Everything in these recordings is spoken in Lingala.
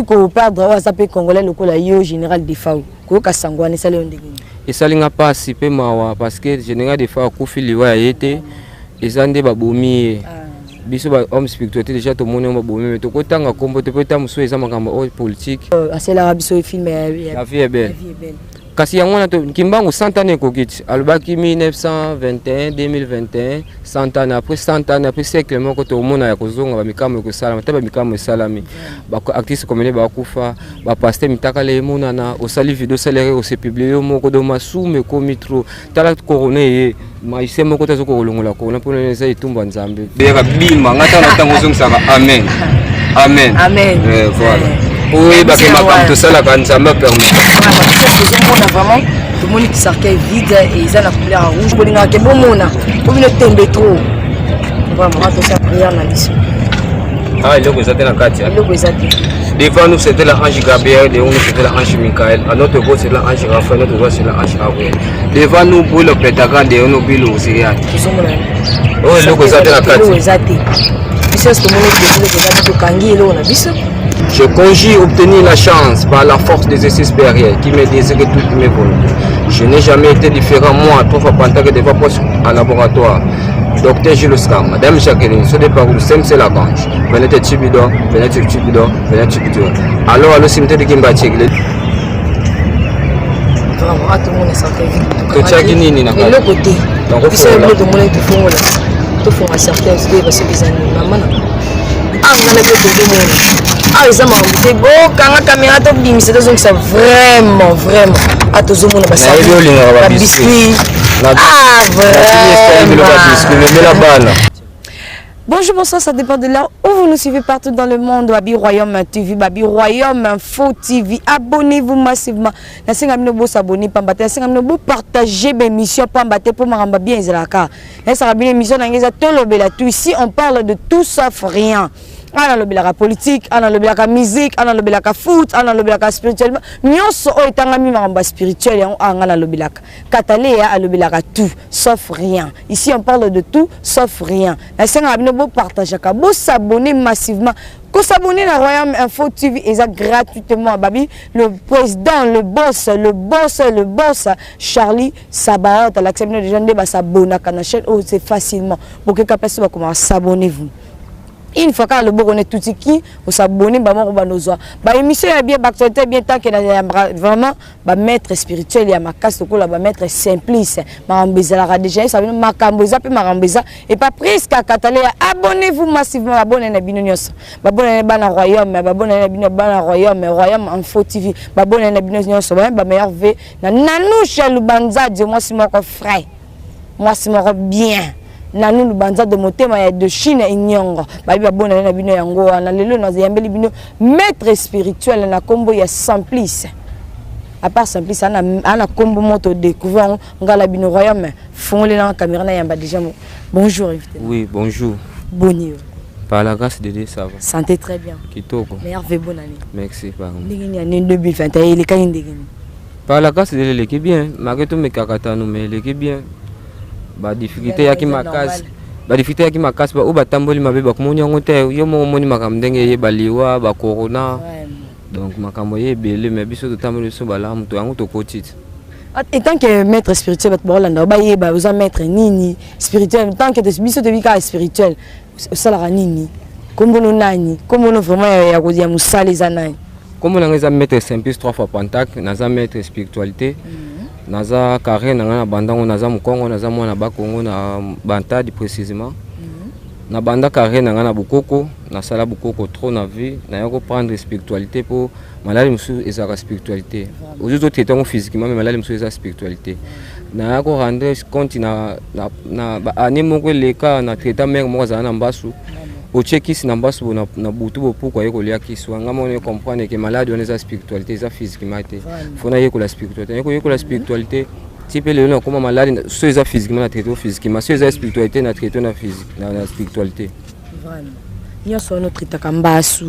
surtout qu'on perdre WhatsApp congolais le cola yo général Defao ko ka sangwana ça le ndenge et ça linga pas si peu mawa parce que général Defao ko fili wa yete ezande babomi biso ba homme spiritualité déjà to moni babomi mais to ko tanga kombo te peta muso eza makamba politique asela biso film la vie est belle kasi yango na to kimbangu 100 ans kokiti albaki 1921 2021 100 ans après 100 ans après siècle moko to mona ya kozonga ba mikamo ko salama te ba mikamo salami ba artiste comme les ba kufa ba pasteur mitaka le mona na osali video salere o se publier moko do masume ko mitro tala corona ma ise moko tazo ko longola ko na pona neza itumba nzambe bera bima ngata na tango zongsa amen amen amen voilà. Oui, parce que ma femme tout ça là quand ça me permet. Vraiment, tout le monde qui s'arrête vide et ils ont la couleur rouge. Pour les gens qui bon mona, comme une tombe trop. Vraiment, tout ça prière dans l'ici. Ah, il est dans la carte. Il est devant nous c'était l'ange Gabriel, devant nous c'était l'ange Michael, à notre gauche c'est l'ange Raphaël, notre gauche c'est l'ange Gabriel. Devant nous pour le pétagon, devant nous pour le Syriac. Oh, il est dans la carte. Je conjure obtenir la chance par la force des esprits supérieurs qui me désirent toutes mes volontés. Je n'ai jamais été différent, moi, trop fantastique de poste en laboratoire. Docteur Jules Scam, Madame Jacqueline, ce départ où c'est la banche. Venez de Tibido, venez de Tibido, venez de Tibido. Alors, le cimetière de Kimbachi. Vraiment, tout le monde est sorti. Tu as dit nini na le côté. Donc, il faut que tout le monde est là. Tout faut un certain de parce que les années maman. Ah, on a le côté de monde. Ah, ils ont monté beau quand la caméra top bim, c'est donc ça vraiment vraiment. À tout le monde passe. La biscuit. Ah, vraiment. Bonjour, bonsoir, ça dépend de là où vous nous suivez partout dans le monde. Babi Royaume TV, Babi Royaume Info TV. Abonnez-vous massivement. La singamino bo s'abonner pambate, la singamino bo partager mes missions pambate pour m'arramba bien izalaka. La singamino émission n'angeza tolobela tout ici on parle de tout sauf rien. On a le politique, on a le musique, on a le foot, on a le spirituel. Nyonso o etangami maramba spirituel on a le Katalé a le tout sauf rien. Ici on parle de tout sauf rien. La singamino bo partager ka bo s'abonner massivement. Qu'on s'abonne à Royaume Info TV et ça gratuitement. Babi, le président, le boss, Charlie Sabaot, à l'acceptation des gens de s'abonner à la chaîne. Oh, c'est facilement. Pour que quelqu'un puisse commencer à s'abonner-vous. Une fois que le bon est tout qui, on s'abonne, bah moi on va nous voir. Bah émission est bien, d'actualité bien tant que vraiment, bah maître spirituel et à ma casse de bah maître simplice, marambeza la déjà, ça veut macambeza puis marambeza et pas presque à Catalé. Abonnez-vous massivement, abonnez à Binonios, bah abonnez à Royaume, bah abonnez à Royaume, Royaume Info TV, bah abonnez à Binonios, bah meilleur V, nanouche Lubanza, dis-moi si mon frère, moi si mon bien. Nanou Lubanza de motema de Chine et Nyongo. Babi abona na bino yango na lelo na yambeli bino maître spirituel na kombo ya Simplice. À part Simplice ana kombo moto découvert ngala bino royaume fongole na caméra na yamba déjà. Bonjour invité. Oui, bonjour. Bonjour. Par la grâce de Dieu ça va. Santé très bien. Kitoko. Meilleur vœu bonne année. Merci pardon. Ndengeni année 2021 il est quand ndengeni. Par la grâce de Dieu il est bien. Malgré tout mes kakata nous mais il est bien. Ba difficulté ya ki makasi ba difficulté ya ki makasi ba uba tamboli mabe ba kumoni ngote yo mo moni makamdenge ye baliwa ba corona donc makambo ye belé mais biso to tamboli so bala muto yango to kotiti et tant que maître spirituel ba bolanda ba ye ba uza maître nini spirituel tant que biso to bika spirituel sala nini kombono nani kombono vraiment ya ko dia musali zanai comme on a maître simplice 3 fois Pentac naza maître spiritualité naza carré na bandango naza mukongo naza mwana bakongo na bantadi précisément na banda carré na bukoko na sala bukoko trop na vie na yoko prendre spiritualité pour malali musu ezaka spiritualité aujourd'hui tout étant physiquement mais malali musu ezaka spiritualité na yoko rendre compte na année moko leka na traiter mère moko za na mbasu au checkis na mbasu na butu pourquoi yeko lia kiswa ngamo ne comprendre que malade on est spiritualité ça physiquement faut na yeko la spiritualité yeko la spiritualité type le non comme malade soit ça physiquement na traiter physiquement soit ça spiritualité na traiter na physique na spiritualité vraiment il y a son autre takambasu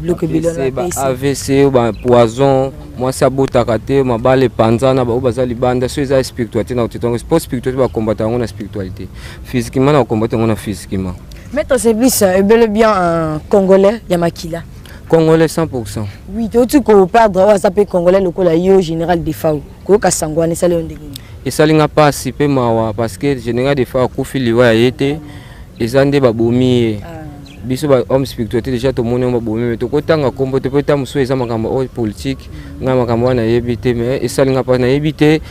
bloc bilona AVC ba poison moi ça botakate ma bale panzana ba bazali banda soit ça spiritualité na traiter sport spiritualité ba combattre na spiritualité physiquement na combattre na physiquement. Maître Simplice est bel et bien un Congolais, Yamakila. Congolais 100%. Oui, tu peux perdre ça peut congolais le la yo général des FAO. Ko ka sangwane ça le ndenge. Et ça linga pas si peu mawa parce que général des FAO ko fili wa yete ezande babomi. Biso ba homme spiritualité déjà to mona babomi mais to ko tanga kombo te peta muso eza makambo o politique nga makambo na yebite mais et ça linga pas na yebite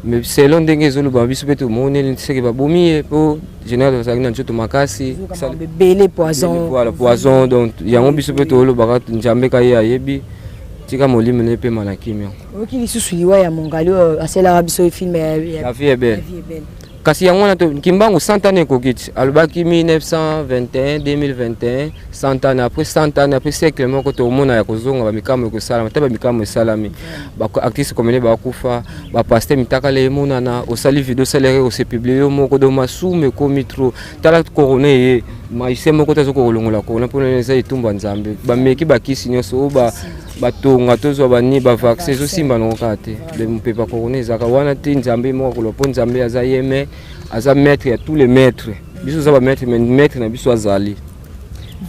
mais selon ndenge zolo ba biso pe to mona c'est que babomi po général ça ngana to makasi ça belé poison. Voilà poison donc yango biso pe to lo ba njambe ka yebi tika molimo ne pe malakimia. OK li susuliwa ya mongalio asela biso film La vie est belle. Kasi yango na to kimbangu 100 ans kokiti alobaki 1921 2021 100 ans après 100 ans après siècle moko to mona ya kozonga ba mikamo ko sala mataba mikamo salami ba artiste comme ba kufa ba pasteur mitaka le mona na osali video salaire o se publier moko do masume ko mitro tala corona maise moko tazo ko longola ko na pona nza itumba nzambe ba meki ba kisi nyoso ba batonga tozo bani ba vaccin zo simba no kate le mpepa corona zaka wana ti nzambe moko ko lopo nzambe azayeme aza maître ya tous les maîtres biso za ba maître mais maître na biso azali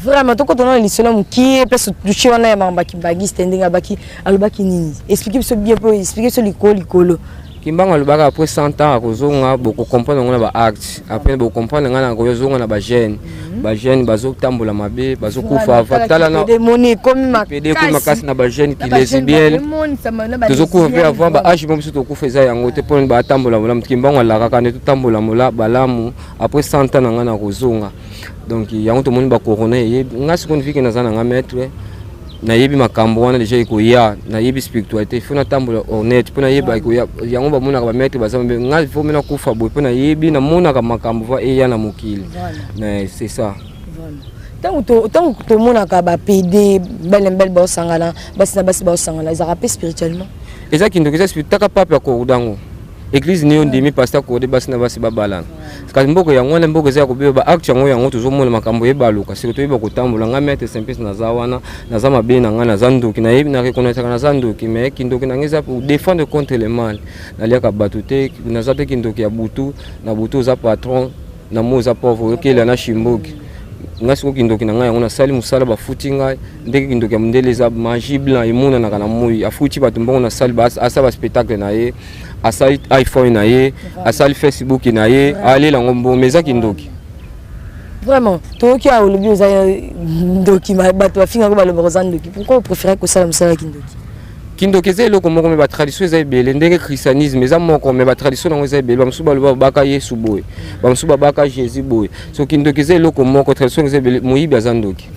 vraiment to ko tono lisolo qui peut se toucher wana ya mamba ki bagi standing abaki alobaki nini expliquer biso bien pour expliquer sur likolo Kimbanga lubaka après 100 ans akozonga boko comprendre ngona ba acte après boko comprendre ngana kozonga na ba jeune bazo tambola mabe bazo kufa fatala na démonique comme makasi na ba jeune qui lesbienne tozo kufa avant ba âge bon biso to kufa za yango te pour ba tambola mola kimbanga la kaka ne to tambola mola balamu après 100 ans ngana kozonga donc yango to moni ba corona ngasi kon vike na zana nga maître na yebi makambo wana déjà ikoya na yebi spiritualité fona tambola honnête pona yeba ikoya yango ba mona ba maître bazambe ngai faut mena kufa boy pona yebi na mona ka makambo va eya na mokili mais c'est ça tant to mona ka ba PD bel ba sangana basi na basi ba sangana za rappel spirituellement ezaki ndo kesa spirituaka papa ko dango église néo ndimi pasteur ko de basi na basi babalana kasi mboko yango na mboko za ko be ba action yango to zo mona makambo yebaluka siko to yeba ko tambola nga maître simple na zawana na za mabe na nga na zanduki na yebi na reconnaître na zanduki mais kindoki na ngeza pour défendre contre le mal na liaka batute na za te kindoki ya butu na butu za patron na mo za pauvre okela na shimboki ngasi ko kindoki na nga yango na sali musala ba futinga ndeki kindoki ya mundele za magie blanc imuna na kana moyi afuti batumbongo na sali ba asa ba spectacle na ye asali iPhone na ye asali Facebook na ye ali la ngombo meza kindoki vraiment to ki a olobi oza ndoki bato bafinga ko baloba oza ndoki pourquoi vous préférez ko sala musala kindoki kindoki ze loko moko me ba tradition za ebele ndenge christianisme eza moko me ba tradition nango za ebele bamsuba baloba baka Yesu boy bamsuba baka Jésus boy so kindoki ze loko moko tradition za ebele moyibi aza ndoki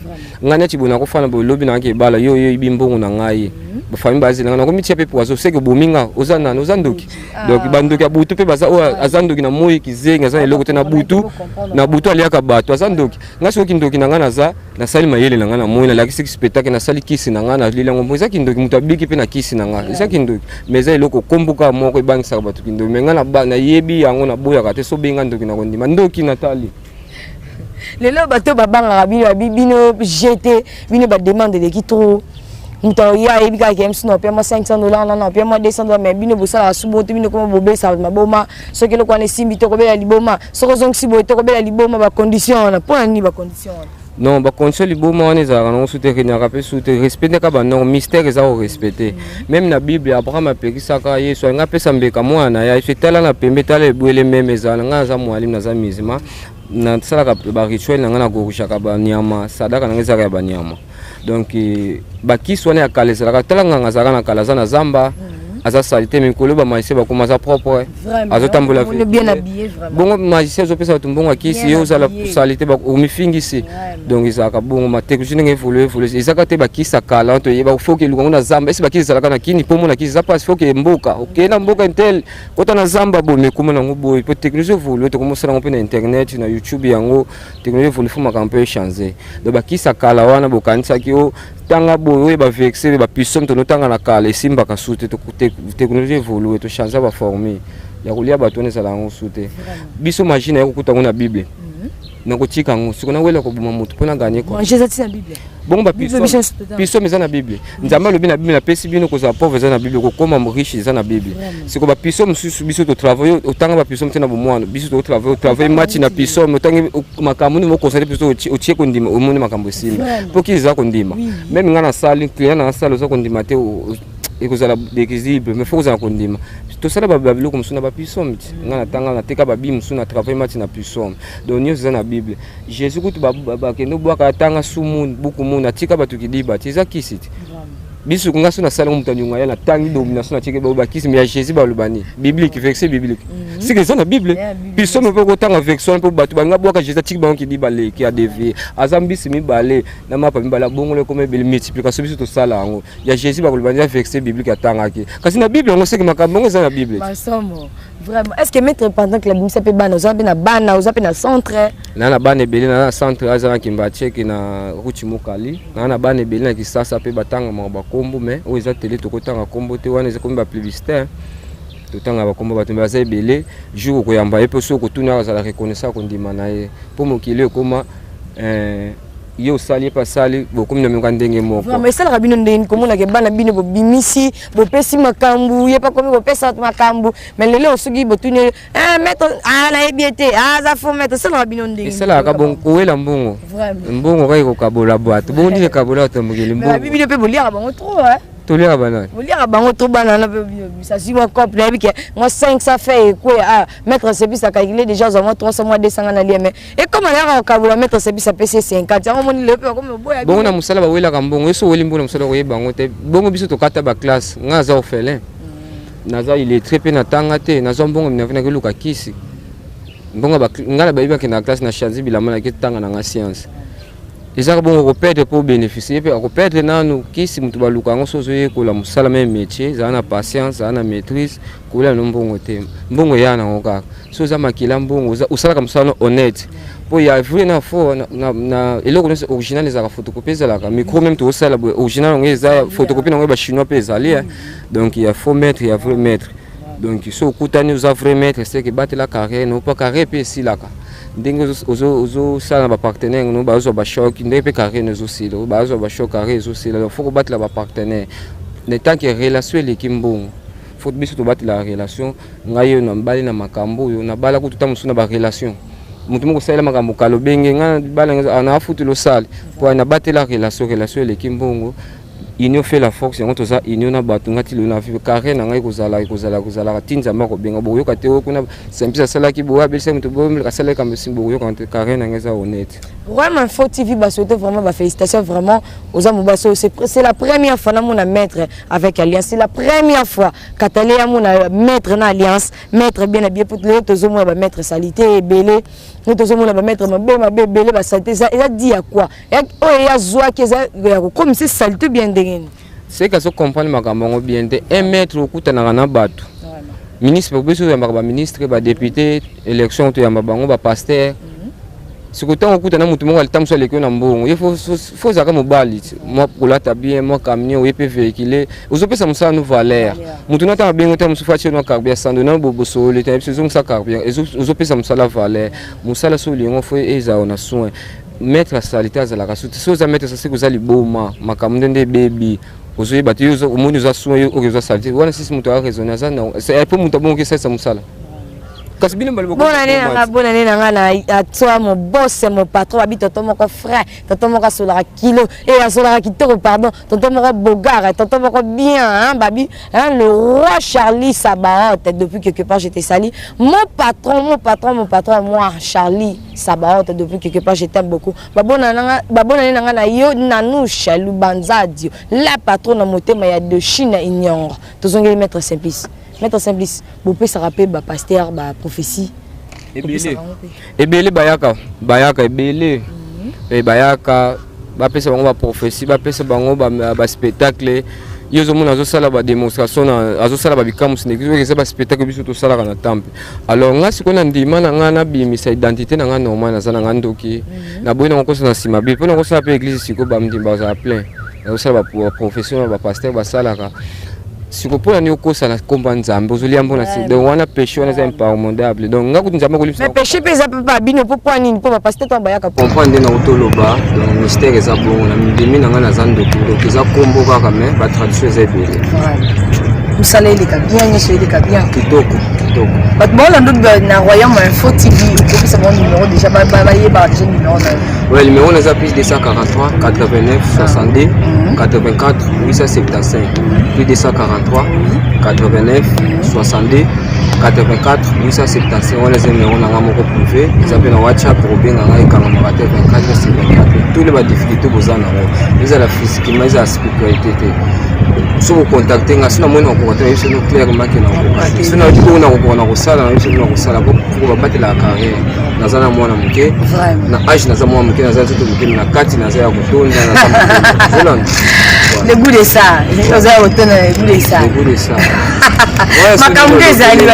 ngana tibona ko fana bo lobi na ke bala yo ibimbongo na ngai bafami bazela na komitia pe poazo seke bominga ozana nozandoki donc bandoki ya butu pe baza o azandoki na moyi kizenga za eloko te na butu aliaka bato azandoki ngasi okindoki na ngana za na sali mayele na ngana moyi na lakisi spectacle na sali kisi na ngana lilango mboza kindoki mutu abiki pe na kisi na ngana eza kindoki meza eloko kombuka moko ebangisa bato kindoki me ngana ba na yebi yango na boya ka te so benga ndoki na kondima ndoki natali lelo bato babanga bino jeté bino ba demande de kitro muta ya ebika ke msino pe mo $500 non pe mo $200 mais bino bosala subo to bino ko bobesa maboma so ke lokwane simbi to ko bela liboma so ko zonksi bo to ko bela liboma ba condition na point ni ba condition non ba condition liboma wana ezalaka nango soutenir ka pe soutenir respecter ka ba non mystère eza ko respecter même na bible Abraham apekisaka Yesu nga pesa mbeka mwana ya fetala na pembe tala ebwele meme ezala nga za mwalimu na za mizima na salaka ba rituel na nga na gorushaka ba nyama sadaka na ngeza ya ba nyama donc bakisi wana ya kala ezalaka tala nganga azalaka na kala aza na zamba aza salite mikolo bamaïse bakoma aza propre azotambola bongo maïse azopesa bato mbongo akisi ye ozala salite omifingisi donc ezalaka bongo matechnologie ndenge evolue ezalaka te bakisi ya kala toyeba foke eluka ngo na zamba esi bakisi ezalaka na kini mpo mona kisi eza mpasi foke mboka okeye na mboka intel kota na zamba boye ekoma nango boye po technologie evolue tokomosala yango mpe na internet na youtube yango technologie evolue fo makambo mpe echange donc bakisi ya kala wana bokanisaki o tanga boye ba vexer ba puissance to tanga na kala esimbaka sute to technologie évolue to changer ba former ya kulia bato ne sala ngo sute biso machine ya kukuta ngona bible nakotika ngo siko na wela ko buma mutu pona gagner quoi Jésus c'est la Bible bon ba piso mais na Bible nzamba lobi na Bible na pesi bino ko za pauvre za na Bible ko koma riche za na Bible siko ba piso mususu biso to travailler otanga ba piso mtena bomwana biso to travailler match na piso otangi makamuni mo conseiller piso otie ko ndima omoni makambo sima po ki za ko ndima même ngana sali client na sali za ko ndima te ekozala d'équilibre mais faut za ko ndima to sala ba biloko musuna ba piso mti ngana tanga na teka ba bi musuna travailler match na piso donc nyo za na Bible Jésus kutu ba kendo bwa ka tanga sumu buku muna tika batu kidiba tiza kisiti biso kunga sona sala mutu nyunga ya na tangi domination na tika ba kisi mais Jésus ba lubani biblique verset biblique c'est que ça na Bible piso me ko tanga version po batu banga bwa ka Jésus tika ba kidiba le ki a dévié azambi simi balé na mapa mbala bongole comme bel multiplication biso to sala ngo ya Jésus ba lubani verset biblique atanga ki kasi na Bible ngo c'est que makambo za na Bible masomo vraiment est-ce que mettre pendant que la Bible ça peut bana oza na bana oza pe na centre na bana ebele na centre azana kimba cheki na ruchi mokali na bana ebele na kisasa pe batanga ma kombo mais o eza télé to kotanga kombo te wana eza komba publicitaire to tanga ba kombo bato baza ebele jour ko yamba epe so ko tuna za la reconnaissance ko ndima na ye po mokile koma yo sali pas sali beaucoup na menga ndenge moko vraiment ça la bino ndeni komona ke bana bino bo bimisi bo pesi makambu ye pa komi bo pesa makambu mais lelo osogi bo tune mettre na ebiete za fo mettre ça la bino ndeni ça la ka bon ko wela mbongo mbongo ka ko kabola boîte bon ni kabola to mugeli mbongo bibino pe bolia bango trop tolia banana bolia bango trop banana pe ça si moi cop na bike moi 5 ça fait quoi mettre service à calculer déjà au moins 300 mois 200 na lié mais et comment là kabola mettre service à PC 50 on moni le pe comme boya bon na musala ba wela ka mbongo eso weli mbongo musala ko yebango te bongo biso to kata ba classe nga za orphelin naza il est très peu na tanga te naza mbongo mina vena ke luka kisi mbongo ba ngala ba iba ke na classe na chazi bilama na ke tanga na science ezaka bongo ko perdre pour bénéficier pe ko perdre nanu kisi mutu ba luka ngo sozo ye ko la musala même métier za na patience za na maîtrise ko la mbongo te mbongo yana ngo kaka so za makila mbongo usala ka musala honnête po ya vrai na fo na eloko original ezaka photocopie ezalaka micro même to sala original ngo eza photocopie ngo ba chinois pe ezali donc il y a faux maître il y a vrai maître donc so kutani uza vrai maître c'est que battre la carrière non pas carrière pe silaka ndenge ozo sala ba partenaire no ba zo ba choc ndenge pe carrière no silo ba zo ba choc carrière zo silo il faut que battre la ba partenaire ne tant que relation l'équipe mbongo faut biso to battre la relation ngayo na mbali na makambo yo na bala ko tutamusuna ba relation mutu moko sala makambo kalo benge nga bala na futu lo sale pour na battre la relation l'équipe mbongo union fait la force yango toza union na bato ngati lo na vivre carré na ngai kozala tinza mako benga boyo ka te kuna sempisa sala ki boya belisa mutu boyo ka sala ka msimbo boyo ka carré na ngai za honnête vraiment Faux TV ba souhaiter vraiment ba félicitations vraiment aux amobaso c'est la première fois na mon maître avec Alliance c'est la première fois katale ya mon maître na Alliance maître bien habillé pour les autres mo ba maître salité belé nous tous mo ba maître mabe belé ba salité ça dit à quoi ya zoa ki za comme c'est salité bien c'est que ça comprendre makambo bien te un maître okutana na bato ministre biso ya ba ministre ba député élection to ya bango ba pasteur sikotan okutana mutu moko alitamso aleki na mbongo il faut zaka mobali moi kolata bien moi camion ou peut véhiculer ozopesa musala no valeur mutu nata bengo ta musufa chez no carbia sando na bobo solo ta saison sa carbia ozopesa musala valeur musala so lingo faut eza ona soin mettre salita za la kasuti so za mettre ça c'est que za liboma makambo ndende baby ozoyi batiyo omoni za soin yo za salita wana sisi mutu a raisonner ça non c'est pour mutu bongo que ça musala bonne année à toi mon boss mon patron habite tonton mon frère tonton mon solara kilo et à solara kitoko pardon tonton mon bogar tonton mon bien hein babi hein le roi Charlie Sabaoth depuis quelque part j'étais sali mon patron moi Charlie Sabaoth depuis quelque part je t'aime beaucoup bonne année na yo Nanoucha Lubanzadio la patronne motema ya de Chine ignore tozongeli maître Simplice Maître Simplice, vous pouvez se rappeler ba pasteur ba prophétie. Ebele bayaka ebele. Et bayaka ba pesa bango ba prophétie, ba pesa bango ba spectacle. Yozo mona zo sala ba démonstration na azo sala ba bikamu sine kizo ba spectacle biso to sala kana temple. Alors nga sikona ndima na nga na bimisa identité na nga normal na zana nga ndoki. Na boina ko na sima bi, pona ko sa pe église siko ba mdimba za plein. Na sala ba profession ba pasteur ba sala ka sikopola ni okosa na komba nzambe ozoli ambo na si donc wana péché wana za impardonnable donc nga kuti nzambe kolipisa mais péché pesa papa bino pourquoi nini pour papa c'était toi bayaka comprendre na utoloba donc mystère eza bongo na ndimi na nga na zando donc eza kombo kaka mais ba tradition eza ebele musala eleka bien nyonso eleka bien kitoko bato baolanda na royaume info tv okopesa bango numéro déjà bayebaka déjà numéro na ouais numéro na eza plus 243 89 62 84 875 plus 243 89 62 84 875 wana eza numéro na nga moko privé eza mpe na whatsapp obenga nga ekangamaka te 24 tous les badifficulté boza nango ezala physiquement ezala spiritualité te so kocontacte nga sina moni nakoka te nayebi no clairement ke nakoka te so nayebi koko nakoka na kosala nayebi soki na kosala po babatelaka carrière naza na mwana moke na age naza mwana moke naza nzoto moke na kati naza ya kotonda naza le goût de ça oza ya kotonda le goût de ça le goût de ça makambo ezali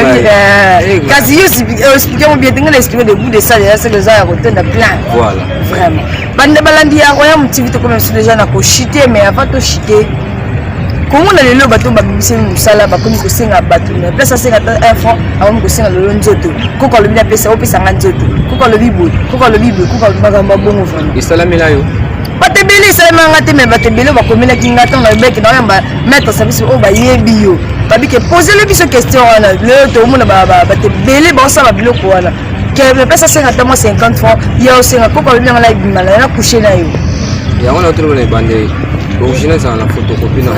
kasi yo explique mo bien te nga na explique le goût de ça déjà c'est oza ya kotonda plein voilà vraiment bande balandi ya royaume tv tokoma biso déjà na kochite mais avant tochite komona lelo bato babibisi mosala bakomi kosenga bato na place asenga ta 1 franc akomi kosenga lelo nzoto koko alobi na pesa opesanga nzoto koko alobi boye koko alobi boye koko alobi makambo bongo vraiment esalamela yo bato ebele esalemanga te me bato ebele bakomelaki nga ntango nayebeki naoyamba maître service oyo bayebi yo babike posele biso question wana lelo toomona bato ebele baosala biloko wana ke place asenga ta mwa 50 franc ya osenga koko alobi yanga na ebima na couche na yo yango na otolobona ebandeli original ezala na photocopie na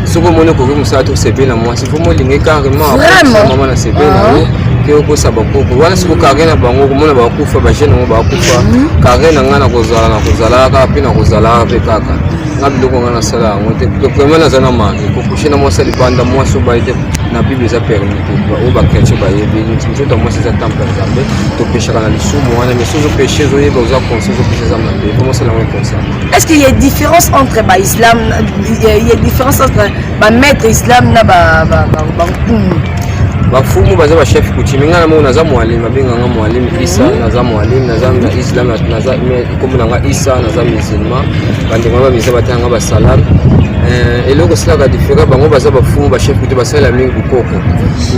soki omoni okoki mosala to sepele na mwasi fo molinge carrément mama na sepele na yo ke okosa bakoko wana soki carré na bango okomona bakufa bagene yango bakufa carré na ngai na kozala kaka mpe na kozalaka mpe kaka nga biloko nga nasala yango te vraiment naza na mari kokushe na mwasi libanda mwasi obaye te na bible eza permite oyo bakretien bayebi nzoto ya mwasi eza temple ya nzambe topeshaka na lisumu wana mais soki ozopeshe ezoyeba oza conscient ozopeshe eza mabe komosala yango ekonsa est ce qu'il y a différence entre baislam il y a différence entre bamaître islam na bakumu bafumu baza bachef coutume nga na mo naza mwalimu babenganga mwalimu isa naza mwalimu naza na islam naza kombo nanga isa naza musulman bandeko babisa batanga basalam eloko esalaka différence bango baza bafumu bachef coutume basalela mingi bukoko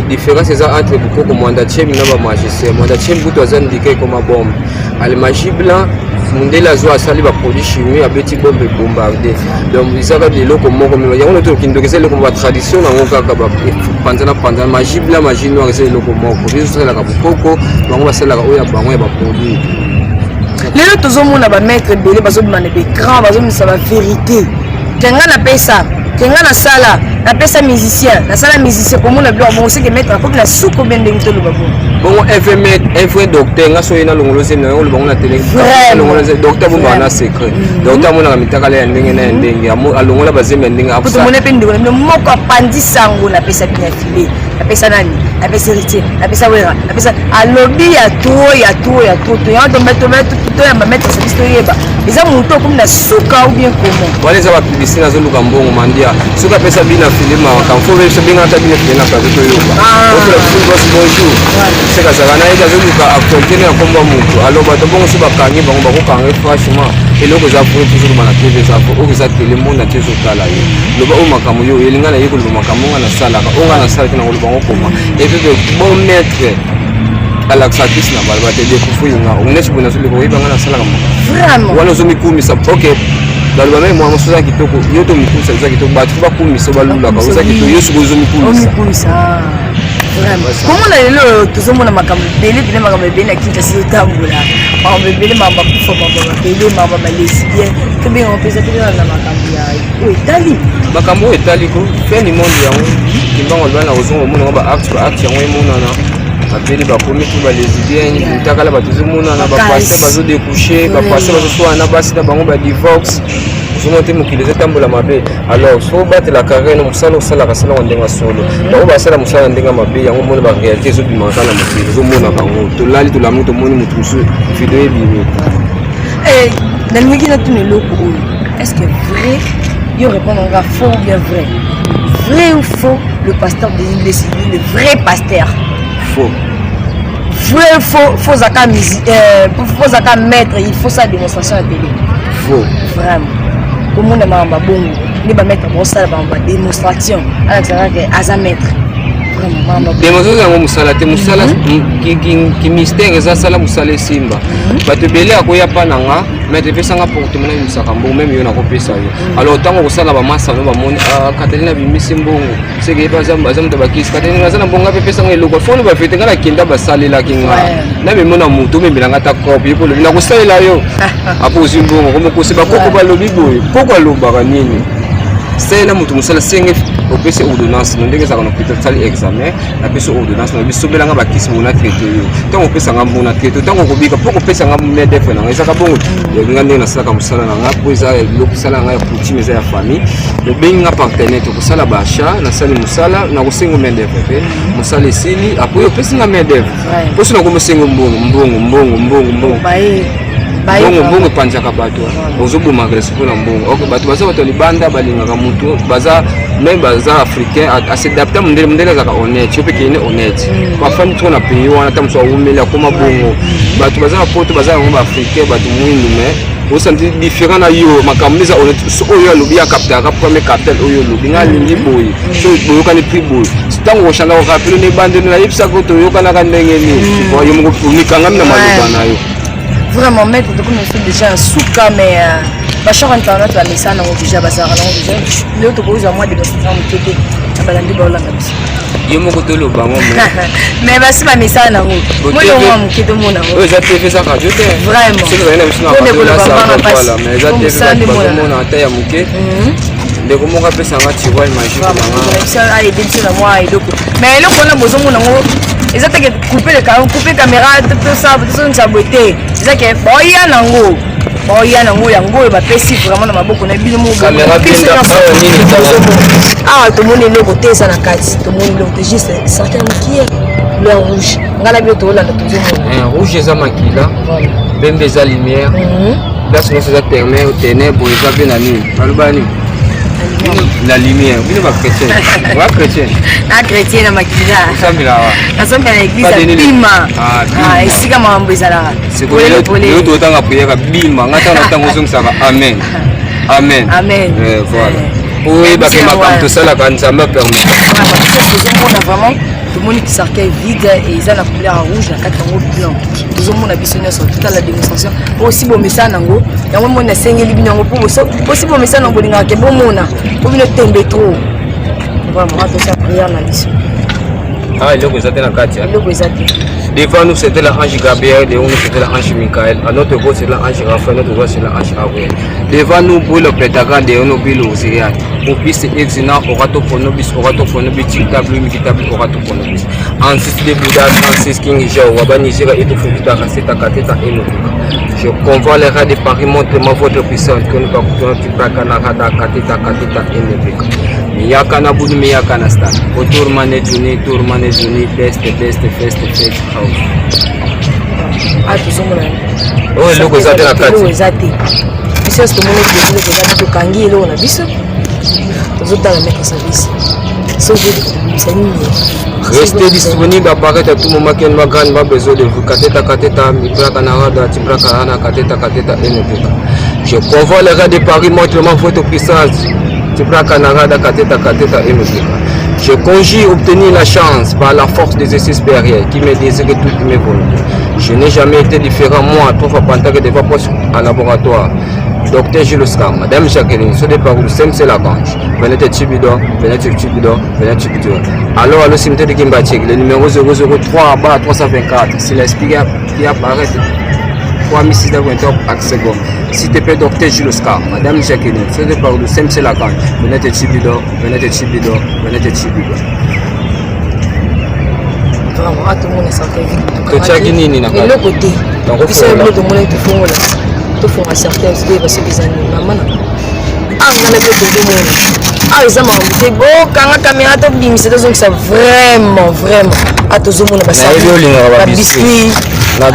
différence eza entre bukoko mwanda chemi na bamagicien mwanda chemi kutu aza ndika ekoma bombe almagie blanc mundele azwa asali baproduit chimie abeti bombe bombarde donc ezaka biloko moko mema yango na tokindoko eza eloko batradition nango kaka panzana magie blanc magie noire eza eloko moko biso tosalaka bokoko bango basalaka oyo ya bango ya baproduit lelo tozomona bamaître ebele bazobima na bécran bazomisa bavérité kenga napesa kenga nasala napesa musicien nasala musicien komona biloko bongo seke maître akomi na suko bien ndenge toloba bongo un vrai docteur nga soki nalongolo zemi na yango bango na tele docteur bombaka na secret docteur amonaka mitakala ya ndenge na ya ndenge alongola bazemi ya ndenge kotomona mpe ndeko na moko apandi sango napesa bino ya file napesa nani napesa héritier napesa wera napesa alobi ya to toyamba maître service toyeba eza moto okomi na suka ou bien comment wana eza bapiblisite nazoluka mbongo mandia soki apesa bino na file makambo fo bebiso benga ata bino file na plateau toyoba ofela bos bonjour sekazaka na yeki azoluka actualité na komba motu alors bato bongo so bakangi bango bakokanga franchement eloko eza vrai toujours bana tv eza oyo eza tele monde ate ezotala ye loba oyo makambo yo elinga na ye koloba makambo onga nasalaka onga nasalaki na koloba ngo koma epepe bon maître alakisakisi na balo bate découvrir onesi bona soleka oyebanga nasalaka vraiment wana ozomikumisa ok baloba meme mwana mosusu eza kitoko yo tomikumisa eza kitoko bato bakumisa balulaka oza kitoko yo soki ozomikumisa komona lelo tozomona makambo ebele pene makambo ebele na kinshasa ezotambola makambo ebele makambo bakufa makambo babele makambo balesbien tobenga mpenza tozona na makambo ya oyo etali makambo oyo etali ko fin du monde yango kimbango alobana na kozonga omonango baacte yango emonana babeli bakomi to balesbien mitakala bato ezomonana bapase bazodécouche bapase bazoswana basi na bango badivorce ozomona te mokili ezotambola mabe alors so batela carrière na mosala osalaka salaka ndenge solo bango basala mosala na ndenge mabe yango mona baréalité ezobimaka na mokili ozomona bango tolali tolamu tomoni motu mosusu video ebimi nalingi natuna eloko oyo est-ce que vrai yo répondanga faux ou bien vrai ou faux le pasteur de l'église le vrai pasteur faux vrai faux zaka faux zaka maître il faut sa démonstration à télé faux vraiment komona maamba bongo ni ba mettre bon ça ba démonstration ala ça que aza maître démonstration yango musala te musala ki mystère eza sala musala simba bato belé akoya pa nanga mais te pesanga portement na misaka mbongo même yo na kopesa yo alors tango kosala ba masa no ba moni Katerina bimisi mbongo seke baza muto bakisi Katerina baza na mbongo pe pesanga eloko fone ba fete ngala kinda basalela kinga na me mona muto me bilanga ta copie pour le na kosalela yo apo zimbongo comme ko se ba koko ba lobi boy koko alobaka nini c'est là mutu musala senge opese ordonnance ndenge za kana peut sali examen na peso ordonnance na biso belanga bakisi mona traité yo tango opesa nga mona traité tango kobika pour opesa nga medef na nga ezaka bongo nga ndenge na sala musala na nga po eza loko sala nga ya coutume eza ya famille le benga partenaire to kosala basha na sali musala na kosengo medef pe musala esili apo opesa nga medef po sina ko mosengo mbongo mbongo panzaka bato ozoboma agresse mpona mbongo ok bato baza bato libanda balingaka mutu baza même baza africain asedapta mondele azaka honnête yo mpe keyene honnête bafandi toko na pays wana ta mosu awumeli akoma bongo bato baza bapoto baza yango baafricain bato mwindu mais osanti différent na yo makambo eza honnête so oyo alobi akaptaka premier capital oyo olobi nga alingi boye so boyokani prix boye ntango koshanga kokapelo na ebandeli nayebisaka toyokanaka ndenge nini yo moko onikangami na maloba na yo vraiment maître de comme déjà un souka mais bachar internet la message on déjà bazar non déjà le to cause moi de démonstration mutete abalandi baolanga biso yo moko to lo bango mais basi ba message na ngo moi yo moi mukete mona ngo za TV ça radio te vraiment c'est vrai na biso na voilà mais za TV ba mona ata ya muke ndeko moko apesa nga tiroir magique na nga ça a aidé sur moi et donc mais eloko na bozo mona ngo ils ont coupé le caméra, coupé caméra, tout ça, tout ça, beauté. Ils ont dit, boya nango, yango, et bah pessi vraiment dans ma bouche, on a bien mon caméra bien tout le monde est le côté ça la carte, tout le monde est le juste certains qui est le rouge. On a la bio tout là, tout le monde. Rouge c'est maquille là, bien des lumière. Là c'est ça permet au ténèbres, ils ont bien la nuit. Albani. La lumière, vous êtes chrétien. Vous êtes chrétien. Ah, chrétien, na makila. Nous sommes à l'église à Bima. Ah, ici, comme on peut aller. C'est pour nous tout autant à prier à Bima. On attend que nous sommes Amen. Amen. Amen. Voilà. Oui, parce que ma tout ça, la grande ça me permet. Vraiment, tout le monde qui s'arrête vide et ils ont la couleur rouge, la carte en blanc. Tout le monde a bisonné sur toute la démonstration. Aussi bon message nango. Il y a un monde qui a saigné les bignons pour aussi bon message nango linga ke bon mona. Pour une tomber trop. Vraiment, tout ça prière na mission. Ah, il y a que ça dans la carte. Il y a que ça. Devant nous c'était l'ange Gabriel, devant nous c'était l'ange Michael, à notre gauche c'est l'ange Raphaël, notre droite c'est l'ange Abraham. Devant nous pour le pétagon, devant nous pour l'Osiria. Pour plus exina, orato pronobis, tictable, mikitable, orato pronobis. Ensuite de Bouddha, Francis King, Wabanizira et tout Fukita, Raseta, Kateta et Nobuka. Je convoie les rats de Paris, montrez-moi votre puissance, que nous pas coupons, tu peux Kanarada, Kateta et Nobuka. Miyakana Boudi, Miyakana Stan. Autour Manejuni, best, ah, tout ça, oh, le go zate la carte. Le zate. Ici, ce moment où le zate de Kangi et l'on a vu ça. Tout dans la mettre service. C'est une restez disponible, apparaître à tout moment qu'il y a un besoin de vous. Kateta, Mibra Kanarada, Tibra Karana, Kateta et Nebeka. Je convoie les rats de Paris, montre-moi votre puissance. Tibra Kanarada, Kateta et Nebeka. Je conjure obtenir la chance par la force des exercices barrières qui me désire toutes mes volontés. Je n'ai jamais été différent, moi, 3 fois pantalon de poste en laboratoire. Docteur Jules Oscar, Madame Jacqueline, ce départ où c'est la banque. Venez Tibido. Alors, le cimetière de Kimbatik, le numéro 003-324, c'est l'esprit qui apparaît 3620 à seconde. S'il te plaît, docteur Jules Oscar, Madame Jacqueline, ce départ où c'est la banque. Venez Tibido. Vraiment, tout le monde est sorti vite. Tu as gagné, Nina. Et le côté, puis c'est le tout le monde qui fait tout font à certains parce que les années maman ah on a le tout le monde ah ils ont monté bon quand la caméra top dim c'est donc ça vraiment à tout le monde va biscuit ah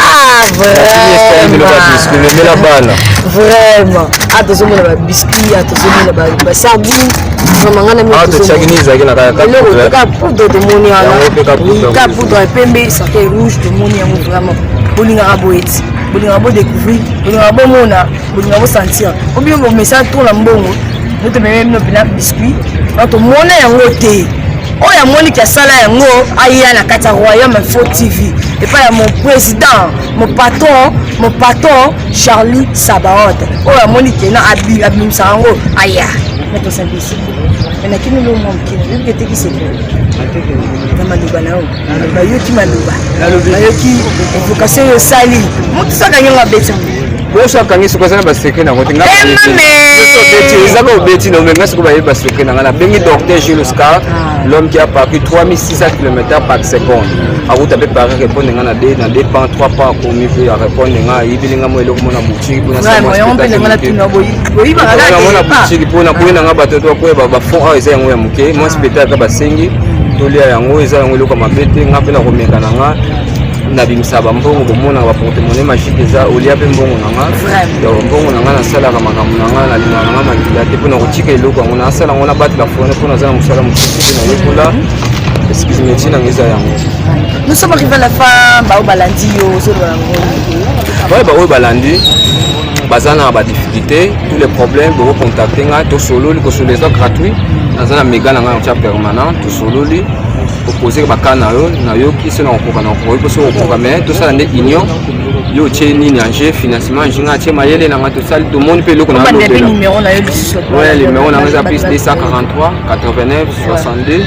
vraiment à tout le monde va biscuit à tout le monde va sardine vraiment on a mis ah tu as gagné ça qui n'a pas poudre de moni à poudre pembe ça fait rouge de moni vraiment bolinga aboeti bolinga bo découvrir bolinga bo mona bolinga bo sentir ou bien bon message tout la mbongo nous te même un biscuit donc mon yango te oya moni ki asala yango aya na kati royaume info tv et pas mon président mon patron Charlie Sabaot oya moni ki na abim sango aya meto simplicité mais qui nous mon qui nous était qui c'est na maluba nao na yoki maluba na yoki vocation yo sali mutu saka nyanga beta boso akangi sokozana ba secret na kote nga ezaka obeti na omenga soko baye ba secret na ngana bengi docteur Jules Scar l'homme qui a parcouru 3600 km par seconde akuta pe par répondre ngana na deux pas 3 pas komi pe ya répondre nga yibilinga mo eloko mona boutique pour na sama boutique pour na boyena nga bato to ko ba fond eza yango ya muke mo spectacle ba sengi tolia yango eza yango eloko mabete nga pe na komeka na nga na bimsaba mbongo bomona ba porte-monnaie magique eza olia pe mbongo nanga mbongo nanga na sala ka makambo nanga na linga nanga makila te pona kotika eloko yango na sala ngona bati la fone pona za musala mukiti na yekola excuse-moi tina ngeza yango nous sommes arrivés à la fin ba balandi yo so ba balandi bazana ba difficulté tous les problèmes de recontacter nga to solo li ko solo eza gratuit nazana méga nanga en permanent to solo li proposer bakana yo na yo ki se na okoka na okoka ko so okoka mais tout ça ndé union yo tché nini anje financement jinga tché mayele na ngato sali tout monde peut le connaître le numéro na yo biso ouais le numéro na ngaza plus 243 89 62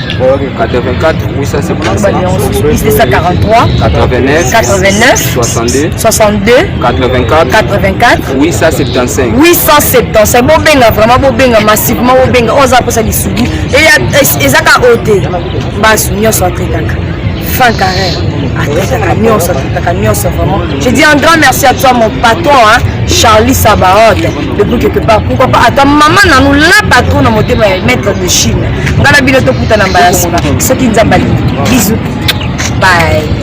84 875 plus 243 89 62 84 875 bobenga vraiment bobenga massivement bobenga oza posa lisubi et ezaka ote basu nyonso atrekaka fin carré atrekaka nyonso vraiment je dis un grand merci à toi mon patron hein, Charlie Sabaot depuis quelque part pourquoi pas attends maman na nous la patron na motema maître de Chine ngala bino to kuta na mbaya sima soki nzambali bisous bye.